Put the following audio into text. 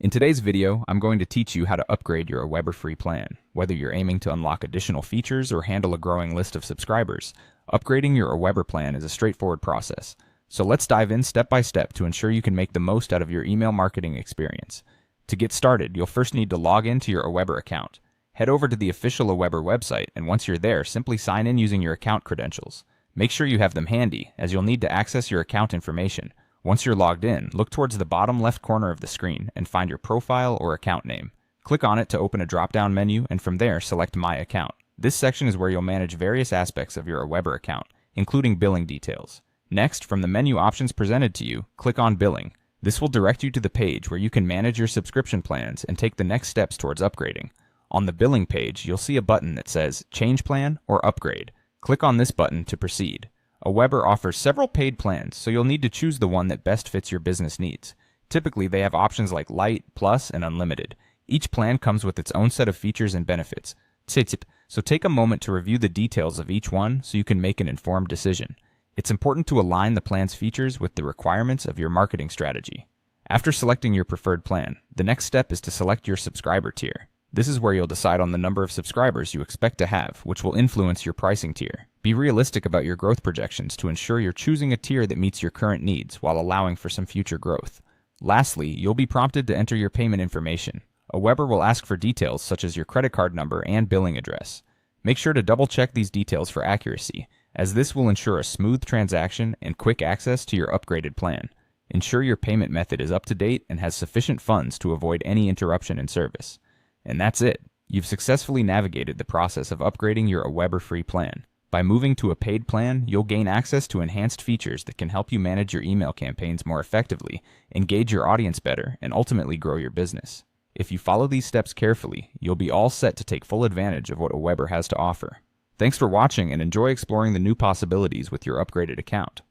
In today's video, I'm going to teach you how to upgrade your AWeber free plan. Whether you're aiming to unlock additional features or handle a growing list of subscribers, upgrading your AWeber plan is a straightforward process. So let's dive in step by step to ensure you can make the most out of your email marketing experience. To get started, you'll first need to log into your AWeber account. Head over to the official AWeber website, and once you're there, simply sign in using your account credentials. Make sure you have them handy, as you'll need to access your account information. Once you're logged in, look towards the bottom left corner of the screen and find your profile or account name. Click on it to open a drop-down menu, and from there, select My Account. This section is where you'll manage various aspects of your AWeber account, including billing details. Next, from the menu options presented to you, click on Billing. This will direct you to the page where you can manage your subscription plans and take the next steps towards upgrading. On the billing page, you'll see a button that says Change Plan or Upgrade. Click on this button to proceed. AWeber offers several paid plans, so you'll need to choose the one that best fits your business needs. Typically, they have options like Lite, Plus, and Unlimited. Each plan comes with its own set of features and benefits. So take a moment to review the details of each one so you can make an informed decision. It's important to align the plan's features with the requirements of your marketing strategy. After selecting your preferred plan, the next step is to select your subscriber tier. This is where you'll decide on the number of subscribers you expect to have, which will influence your pricing tier. Be realistic about your growth projections to ensure you're choosing a tier that meets your current needs while allowing for some future growth. Lastly, you'll be prompted to enter your payment information. AWeber will ask for details such as your credit card number and billing address. Make sure to double-check these details for accuracy, as this will ensure a smooth transaction and quick access to your upgraded plan. Ensure your payment method is up to date and has sufficient funds to avoid any interruption in service. And that's it. You've successfully navigated the process of upgrading your AWeber free plan. By moving to a paid plan, you'll gain access to enhanced features that can help you manage your email campaigns more effectively, engage your audience better, and ultimately grow your business. If you follow these steps carefully, you'll be all set to take full advantage of what AWeber has to offer. Thanks for watching, and enjoy exploring the new possibilities with your upgraded account.